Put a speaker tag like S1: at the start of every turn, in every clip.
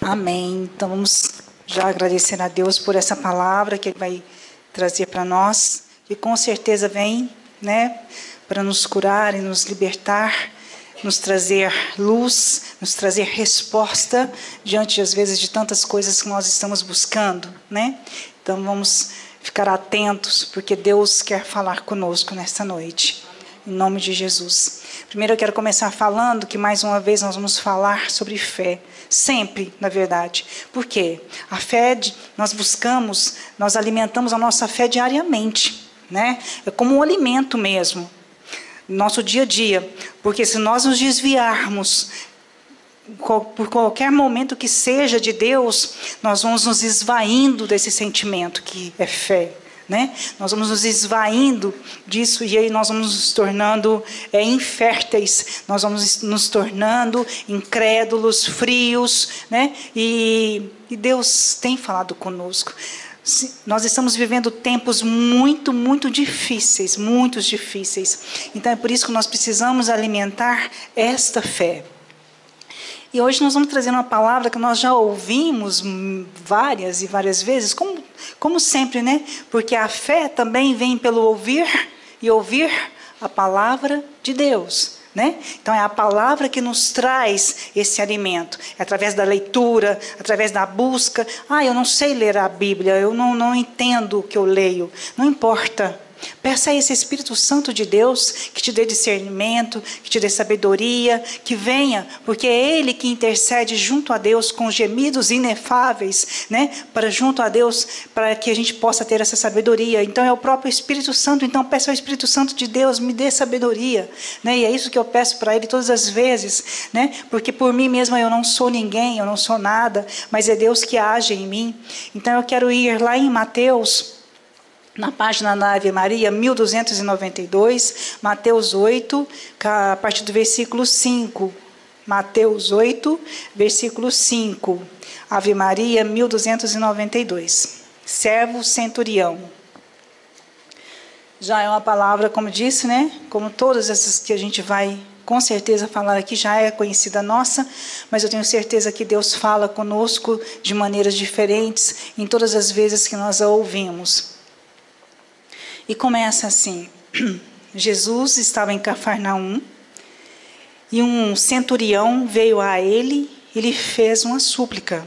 S1: Amém. Então vamos já agradecer a Deus por essa palavra que Ele vai trazer para nós, que com certeza vem, para nos curar e nos libertar, nos trazer luz, nos trazer resposta diante, às vezes, de tantas coisas que nós estamos buscando, Então vamos ficar atentos, porque Deus quer falar conosco nesta noite, em nome de Jesus. Primeiro eu quero começar falando que, mais uma vez, nós vamos falar sobre fé. Sempre, na verdade. Por quê? A fé, nós buscamos, nós alimentamos a nossa fé diariamente. É como um alimento mesmo, no nosso dia a dia. Porque se nós nos desviarmos, por qualquer momento que seja de Deus, nós vamos nos esvaindo desse sentimento que é fé. Nós vamos nos esvaindo disso e aí nós vamos nos tornando inférteis, nós vamos nos tornando incrédulos, frios, e Deus tem falado conosco. Nós estamos vivendo tempos muito, muito difíceis, então é por isso que nós precisamos alimentar esta fé. E hoje nós vamos trazer uma palavra que nós já ouvimos várias e várias vezes, como sempre, Porque a fé também vem pelo ouvir e ouvir a palavra de Deus, Então é a palavra que nos traz esse alimento, é através da leitura, através da busca. Eu não sei ler a Bíblia, eu não entendo o que eu leio, não importa. Peça a esse Espírito Santo de Deus que te dê discernimento, que te dê sabedoria, que venha, porque é Ele que intercede junto a Deus com gemidos inefáveis, para junto a Deus, para que a gente possa ter essa sabedoria. Então é o próprio Espírito Santo. Então peça ao Espírito Santo de Deus, me dê sabedoria, E é isso que eu peço para Ele todas as vezes, Porque por mim mesma eu não sou ninguém, eu não sou nada, mas é Deus que age em mim. Então eu quero ir lá em Mateus, na página da Ave Maria, 1292, Mateus 8, a partir do versículo 5. Mateus 8, versículo 5. Ave Maria, 1292. Servo centurião. Já é uma palavra, como disse, Como todas essas que a gente vai, com certeza, falar aqui, já é conhecida nossa, mas eu tenho certeza que Deus fala conosco de maneiras diferentes em todas as vezes que nós a ouvimos. E começa assim: Jesus estava em Cafarnaum e um centurião veio a ele e lhe fez uma súplica.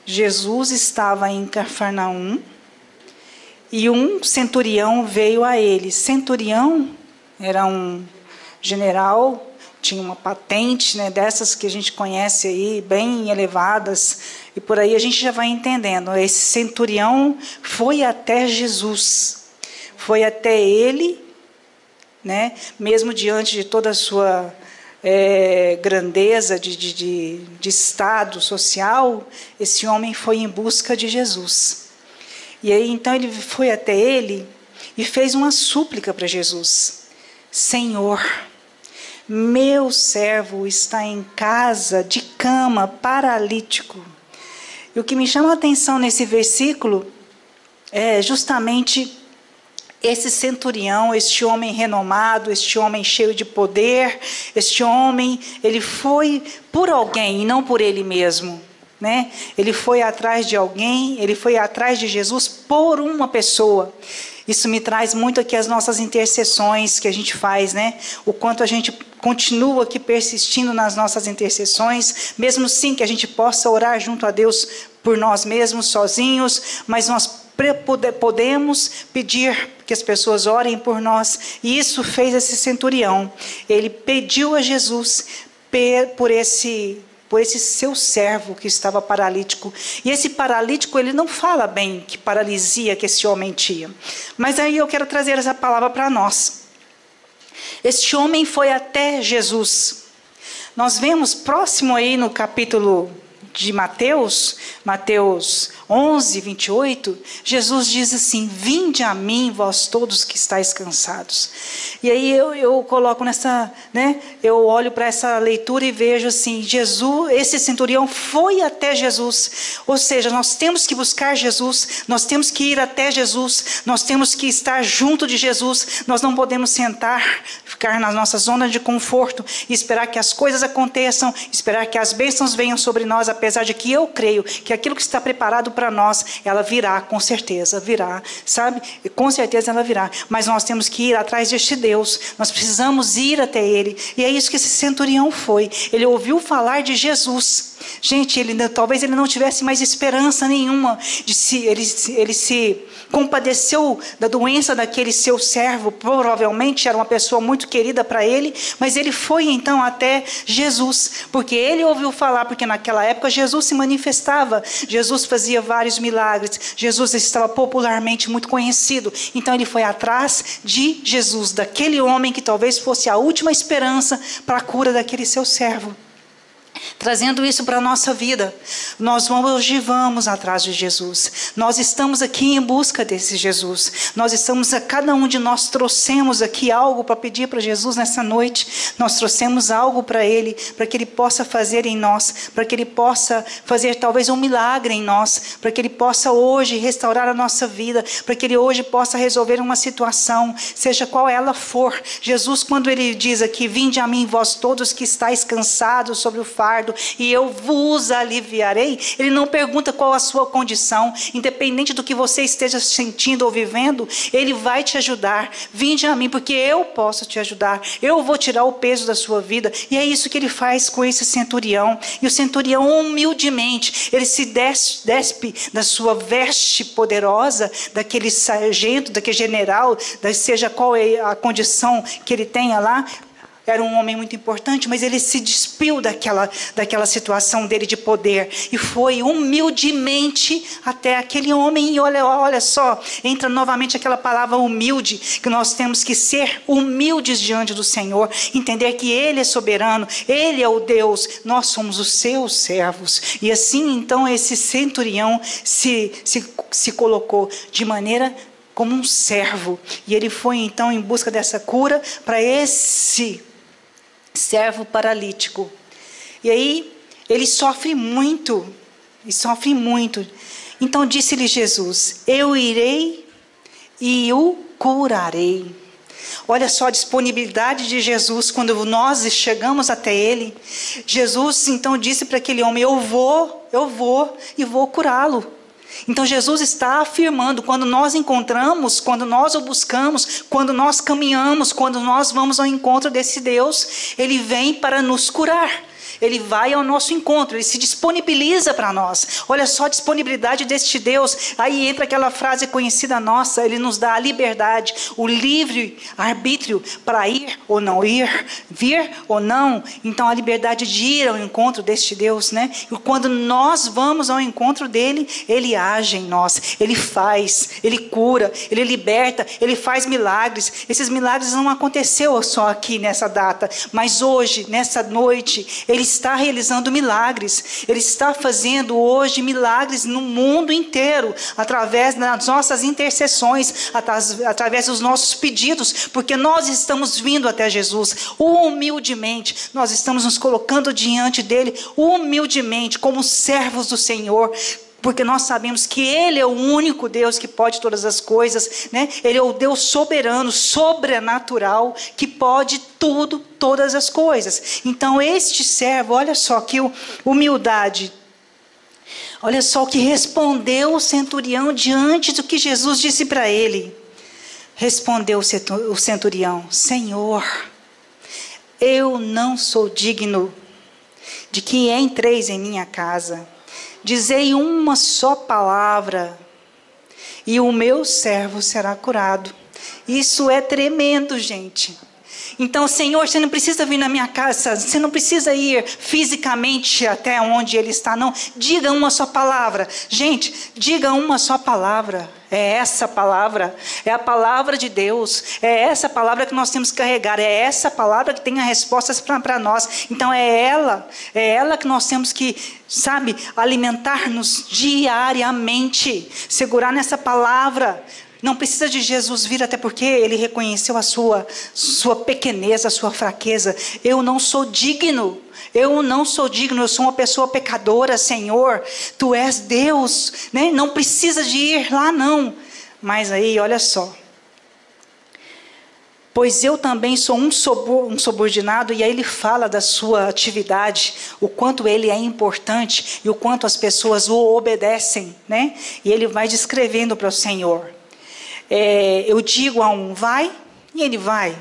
S1: Jesus estava em Cafarnaum e um centurião veio a ele. Centurião era um general, tinha uma patente, dessas que a gente conhece aí, bem elevadas, e por aí a gente já vai entendendo. Esse centurião foi até Jesus. Foi até ele, mesmo diante de toda a sua grandeza de estado social, esse homem foi em busca de Jesus. E aí então ele foi até ele e fez uma súplica para Jesus: Senhor, meu servo está em casa de cama, paralítico. E o que me chama a atenção nesse versículo é justamente esse centurião, este homem renomado, este homem cheio de poder, este homem, ele foi por alguém e não por ele mesmo, Ele foi atrás de alguém, ele foi atrás de Jesus por uma pessoa. Isso me traz muito aqui as nossas intercessões que a gente faz, O quanto a gente continua aqui persistindo nas nossas intercessões, mesmo sim que a gente possa orar junto a Deus por nós mesmos, sozinhos, mas nós podemos pedir que as pessoas orem por nós. E isso fez esse centurião. Ele pediu a Jesus por esse seu servo que estava paralítico. E esse paralítico, ele não fala bem que paralisia que esse homem tinha. Mas aí eu quero trazer essa palavra para nós. Este homem foi até Jesus. Nós vemos próximo aí no capítulo de Mateus 11, 28, Jesus diz assim: vinde a mim, vós todos que estáis cansados. E aí eu coloco nessa, eu olho para essa leitura e vejo assim: Jesus, esse centurião foi até Jesus. Ou seja, nós temos que buscar Jesus, nós temos que ir até Jesus, nós temos que estar junto de Jesus, nós não podemos sentar, ficar na nossa zona de conforto e esperar que as coisas aconteçam, esperar que as bênçãos venham sobre nós, apesar de que eu creio que aquilo que está preparado para nós, ela virá, com certeza, virá, sabe? Com certeza ela virá, mas nós temos que ir atrás deste Deus, nós precisamos ir até Ele, e é isso que esse centurião foi. Ele ouviu falar de Jesus. Gente, talvez ele não tivesse mais esperança nenhuma, ele se compadeceu da doença daquele seu servo, provavelmente era uma pessoa muito querida para ele, mas ele foi então até Jesus, porque ele ouviu falar, porque naquela época Jesus se manifestava, Jesus fazia vários milagres, Jesus estava popularmente muito conhecido, então ele foi atrás de Jesus, daquele homem que talvez fosse a última esperança para a cura daquele seu servo. Trazendo isso para a nossa vida, nós hoje vamos atrás de Jesus, nós estamos aqui em busca desse Jesus, cada um de nós trouxemos aqui algo para pedir para Jesus nessa noite, nós trouxemos algo para Ele, para que Ele possa fazer em nós, para que Ele possa fazer talvez um milagre em nós, para que Ele possa hoje restaurar a nossa vida, para que Ele hoje possa resolver uma situação, seja qual ela for. Jesus, quando Ele diz aqui, vinde a mim vós todos que estáis cansados sobre o fardo, e eu vos aliviarei, ele não pergunta qual a sua condição, independente do que você esteja sentindo ou vivendo, ele vai te ajudar. Vinde a mim, porque eu posso te ajudar, eu vou tirar o peso da sua vida. E é isso que ele faz com esse centurião. E o centurião, humildemente, ele se despe da sua veste poderosa, daquele sargento, daquele general, seja qual é a condição que ele tenha lá. Era um homem muito importante, mas ele se despiu daquela situação dele de poder e foi humildemente até aquele homem. E olha só, entra novamente aquela palavra humilde, que nós temos que ser humildes diante do Senhor, entender que Ele é soberano, Ele é o Deus, nós somos os seus servos. E assim então esse centurião se colocou de maneira como um servo, e ele foi então em busca dessa cura para esse servo paralítico. E aí ele sofre muito. Então disse-lhe Jesus, eu irei e o curarei. Olha só a disponibilidade de Jesus quando nós chegamos até Ele. Jesus então disse para aquele homem, eu vou e vou curá-lo. Então Jesus está afirmando, quando nós encontramos, quando nós o buscamos, quando nós caminhamos, quando nós vamos ao encontro desse Deus, Ele vem para nos curar. Ele vai ao nosso encontro, Ele se disponibiliza para nós. Olha só a disponibilidade deste Deus. Aí entra aquela frase conhecida nossa, Ele nos dá a liberdade, o livre arbítrio para ir ou não ir, vir ou não. Então a liberdade de ir ao encontro deste Deus, né? E quando nós vamos ao encontro dEle, Ele age em nós, Ele faz, Ele cura, Ele liberta, Ele faz milagres. Esses milagres não aconteceu só aqui nessa data, mas hoje, nessa noite, Ele está realizando milagres. Ele está fazendo hoje milagres no mundo inteiro, através das nossas intercessões, através dos nossos pedidos, porque nós estamos vindo até Jesus humildemente, nós estamos nos colocando diante dEle humildemente, como servos do Senhor, porque nós sabemos que Ele é o único Deus que pode todas as coisas, né? Ele é o Deus soberano, sobrenatural, que pode tudo, todas as coisas. Então este servo, olha só que humildade, olha só o que respondeu o centurião diante do que Jesus disse para ele. Respondeu o centurião, Senhor, eu não sou digno de que entreis em minha casa. Dizei uma só palavra e o meu servo será curado. Isso é tremendo, gente. Então, Senhor, você não precisa vir na minha casa, você não precisa ir fisicamente até onde Ele está, não. Diga uma só palavra. Gente, diga uma só palavra. É essa palavra, é a palavra de Deus, é essa palavra que nós temos que carregar, é essa palavra que tem as respostas para nós. Então é ela que nós temos que, sabe, alimentar-nos diariamente, segurar nessa palavra. Não precisa de Jesus vir, até porque Ele reconheceu a sua pequenez, a sua fraqueza. Eu não sou digno, eu sou uma pessoa pecadora, Senhor. Tu és Deus, né? Não precisa de ir lá não. Mas aí, olha só. pois eu também sou um subordinado. E aí ele fala da sua atividade, o quanto ele é importante e o quanto as pessoas o obedecem, né? E ele vai descrevendo para o Senhor. Eu digo a um, vai, e ele vai.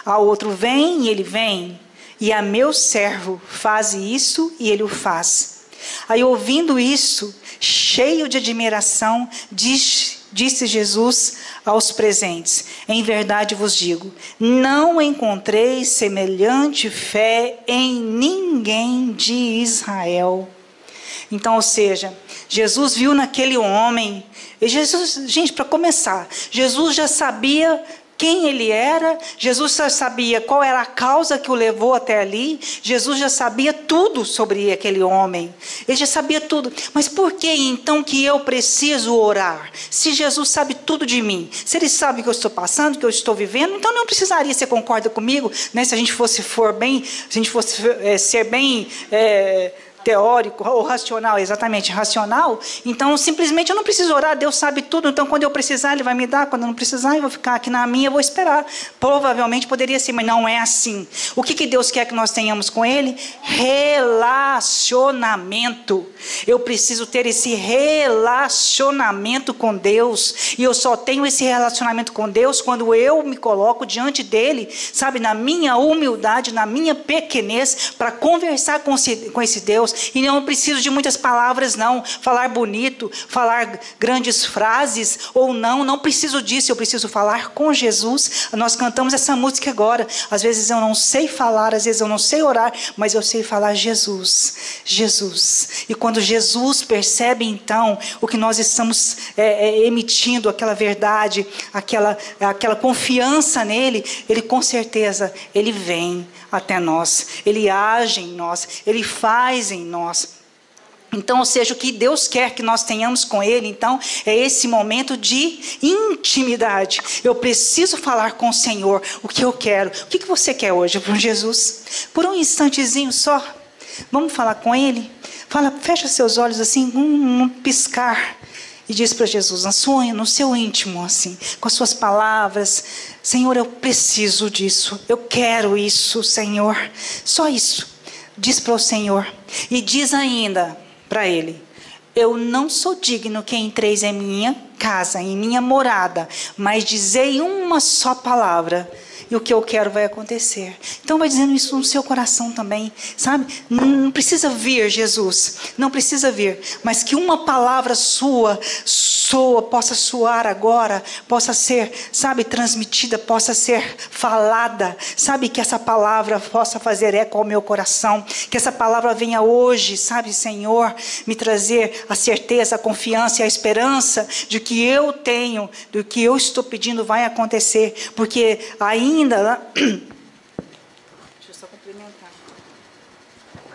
S1: Ao outro, vem, e ele vem. E a meu servo, faze isso, e ele o faz. Aí, ouvindo isso, cheio de admiração, disse Jesus aos presentes: em verdade vos digo, não encontrei semelhante fé em ninguém de Israel. Então, ou seja, Jesus viu naquele homem, e Jesus, gente, para começar, Jesus já sabia quem ele era, Jesus já sabia qual era a causa que o levou até ali, Jesus já sabia tudo sobre aquele homem, ele já sabia tudo. Mas por que então que eu preciso orar? Se Jesus sabe tudo de mim, se ele sabe o que eu estou passando, o que eu estou vivendo, então não precisaria, você concorda comigo, né? Se a gente fosse ser bem teórico ou racional, exatamente, racional, então simplesmente eu não preciso orar, Deus sabe tudo, então quando eu precisar Ele vai me dar, quando eu não precisar eu vou ficar aqui na minha, eu vou esperar. Provavelmente poderia ser, mas não é assim. O que Deus quer que nós tenhamos com Ele? Relacionamento. Eu preciso ter esse relacionamento com Deus, e eu só tenho esse relacionamento com Deus quando eu me coloco diante dEle, sabe, na minha humildade, na minha pequenez, para conversar com esse Deus. E não preciso de muitas palavras, não. Falar bonito, falar grandes frases, ou não preciso disso. Eu preciso falar com Jesus. Nós cantamos essa música agora. Às vezes eu não sei falar, às vezes eu não sei orar, mas eu sei falar Jesus, Jesus. E quando Jesus percebe então o que nós estamos emitindo, aquela verdade, aquela confiança nele, ele com certeza, ele vem até nós, ele age em nós, ele faz em nós. Então, ou seja, o que Deus quer que nós tenhamos com Ele, então, é esse momento de intimidade. Eu preciso falar com o Senhor o que eu quero. O que você quer hoje, por Jesus? Por um instantezinho só, vamos falar com Ele? Fecha seus olhos assim, um piscar. E diz para Jesus, no seu íntimo, assim, com as suas palavras: Senhor, eu preciso disso, eu quero isso, Senhor. Só isso. Diz para o Senhor. E diz ainda para Ele: eu não sou digno que entreis em minha casa, em minha morada, mas dizei uma só palavra, e o que eu quero vai acontecer. Então vai dizendo isso no seu coração também, sabe? Não precisa vir, Jesus, não precisa vir, mas que uma palavra sua possa soar agora, possa ser, sabe, transmitida, possa ser falada, sabe, que essa palavra possa fazer eco ao meu coração, que essa palavra venha hoje, sabe, Senhor, me trazer a certeza, a confiança e a esperança de que eu tenho, do que eu estou pedindo vai acontecer, porque ainda, deixa eu só complementar,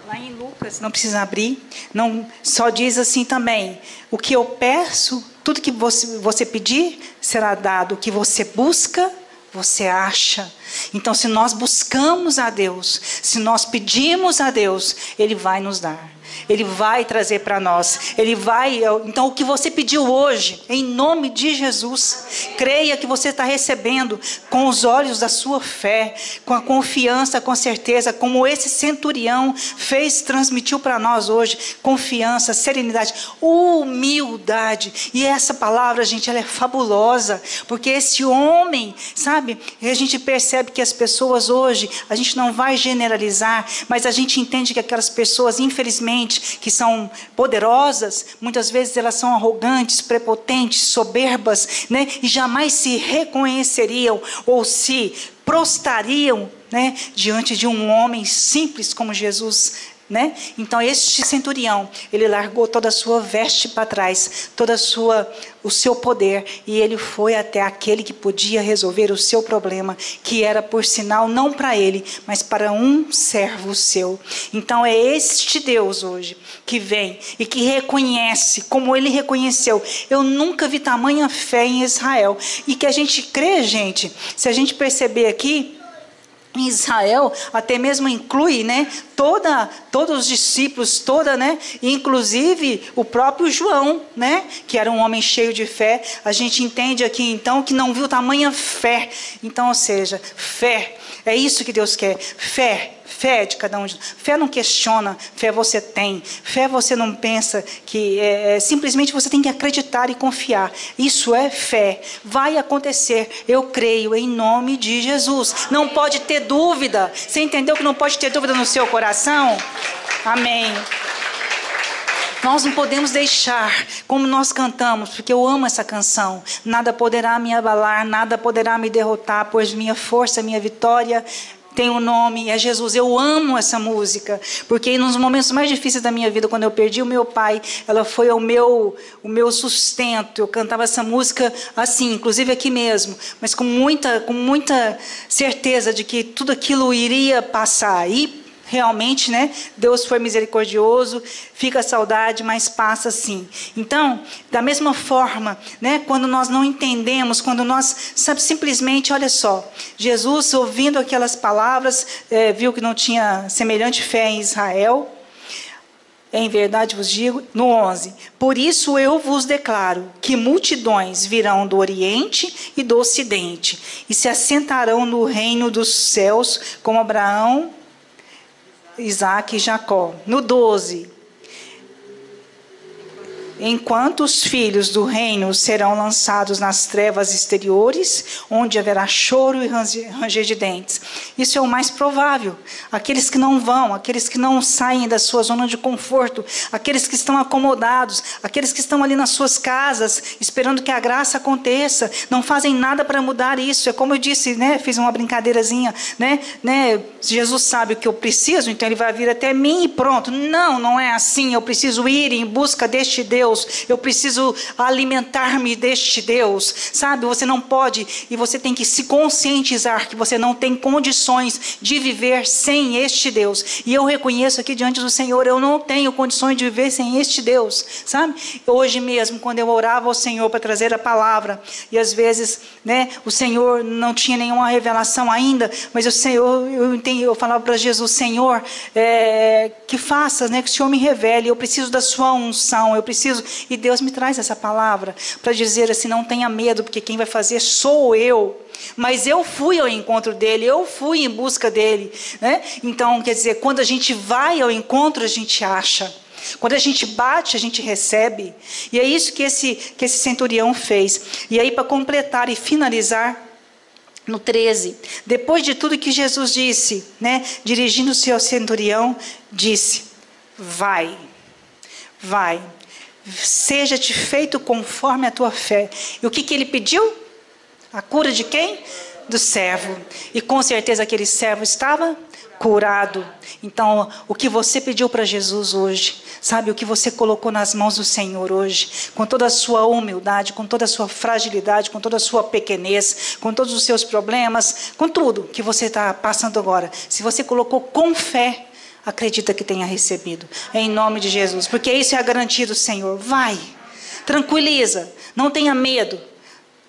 S1: lá em Lucas, não precisa abrir, não, só diz assim também: o que eu peço, tudo que você pedir será dado, o que você busca, você acha. Então, se nós buscamos a Deus, se nós pedimos a Deus, Ele vai nos dar. Ele vai trazer para nós. Ele vai. Então, o que você pediu hoje, em nome de Jesus, creia que você está recebendo com os olhos da sua fé, com a confiança, com certeza, como esse centurião transmitiu para nós hoje: confiança, serenidade, humildade. E essa palavra, gente, ela é fabulosa, porque esse homem, sabe, a gente percebe que as pessoas hoje, a gente não vai generalizar, mas a gente entende que aquelas pessoas, infelizmente, que são poderosas, muitas vezes elas são arrogantes, prepotentes, soberbas, né? E jamais se reconheceriam ou se prostrariam, né, diante de um homem simples como Jesus, né? Então este centurião, ele largou toda a sua veste para trás, o seu poder, e ele foi até aquele que podia resolver o seu problema, que era, por sinal, não para ele, mas para um servo seu. Então é este Deus hoje que vem e que reconhece, como ele reconheceu: eu nunca vi tamanha fé em Israel. E que a gente crê, gente, se a gente perceber aqui, em Israel, até mesmo inclui, né, todos os discípulos, né? Inclusive o próprio João, né? Que era um homem cheio de fé. A gente entende aqui então que não viu tamanha fé. Então, ou seja, fé, é isso que Deus quer. Fé de cada um de nós. Fé não questiona, fé você tem. Fé você não pensa que simplesmente você tem que acreditar e confiar. Isso é fé. Vai acontecer. Eu creio em nome de Jesus. Não pode ter dúvida. Você entendeu que não pode ter dúvida no seu coração? Amém. Nós não podemos deixar, como nós cantamos, porque eu amo essa canção. Nada poderá me abalar, nada poderá me derrotar, pois minha força, minha vitória tem um nome, é Jesus. Eu amo essa música, porque nos momentos mais difíceis da minha vida, quando eu perdi o meu pai, ela foi o meu sustento. Eu cantava essa música assim, inclusive aqui mesmo, mas com muita certeza de que tudo aquilo iria passar. E realmente, né? Deus foi misericordioso, fica a saudade, mas passa sim. Então, da mesma forma, né? Quando nós não entendemos, quando nós, sabe, simplesmente, olha só, Jesus ouvindo aquelas palavras, viu que não tinha semelhante fé em Israel. Em verdade vos digo, no 11, por isso eu vos declaro que multidões virão do Oriente e do Ocidente e se assentarão no reino dos céus, como Abraão, Isaac e Jacó. No 12, enquanto os filhos do reino serão lançados nas trevas exteriores, onde haverá choro e ranger de dentes. Isso é o mais provável. Aqueles que não vão, aqueles que não saem da sua zona de conforto, aqueles que estão acomodados, aqueles que estão ali nas suas casas, esperando que a graça aconteça, não fazem nada para mudar isso. É como eu disse, né? Fiz uma brincadeirazinha, né? Jesus sabe o que eu preciso, então ele vai vir até mim e pronto. Não é assim. Eu preciso ir em busca deste Deus. Eu preciso alimentar-me deste Deus, sabe? Você não pode, e você tem que se conscientizar que você não tem condições de viver sem este Deus. E eu reconheço aqui diante do Senhor, eu não tenho condições de viver sem este Deus, sabe? Hoje mesmo, quando eu orava ao Senhor para trazer a palavra, e às vezes, né, o Senhor não tinha nenhuma revelação ainda, mas o Senhor, eu falava para Jesus, Senhor, que faça, né, que o Senhor me revele, eu preciso da sua unção, eu preciso. E Deus me traz essa palavra para dizer assim, não tenha medo, porque quem vai fazer sou eu. Mas eu fui ao encontro dele, eu fui em busca dele, né? Então, quer dizer, quando a gente vai ao encontro, a gente acha. Quando a gente bate, a gente recebe. E é isso que esse centurião fez. E aí, para completar e finalizar, no 13, depois de tudo que Jesus disse, né, dirigindo-se ao centurião, disse, vai, seja-te feito conforme a tua fé. E o que ele pediu? A cura de quem? Do servo. E com certeza aquele servo estava curado. Então, o que você pediu para Jesus hoje, sabe, o que você colocou nas mãos do Senhor hoje, com toda a sua humildade, com toda a sua fragilidade, com toda a sua pequenez, com todos os seus problemas, com tudo que você está passando agora, se você colocou com fé, acredita que tenha recebido, em nome de Jesus, porque isso é a garantia do Senhor. Vai, tranquiliza, não tenha medo,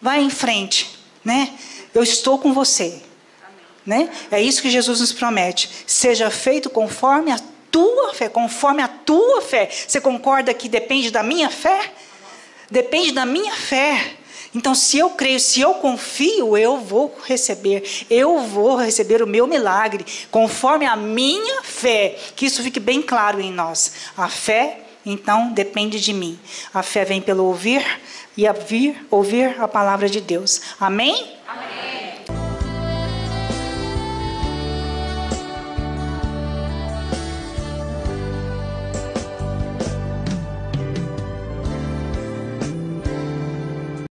S1: vai em frente, né? Eu estou com você, né? É isso que Jesus nos promete, seja feito conforme a tua fé, conforme a tua fé. Você concorda que depende da minha fé? Depende da minha fé. Então, se eu creio, se eu confio, eu vou receber o meu milagre, conforme a minha fé, que isso fique bem claro em nós. A fé, então, depende de mim. A fé vem pelo ouvir, e ouvir a palavra de Deus. Amém? Amém.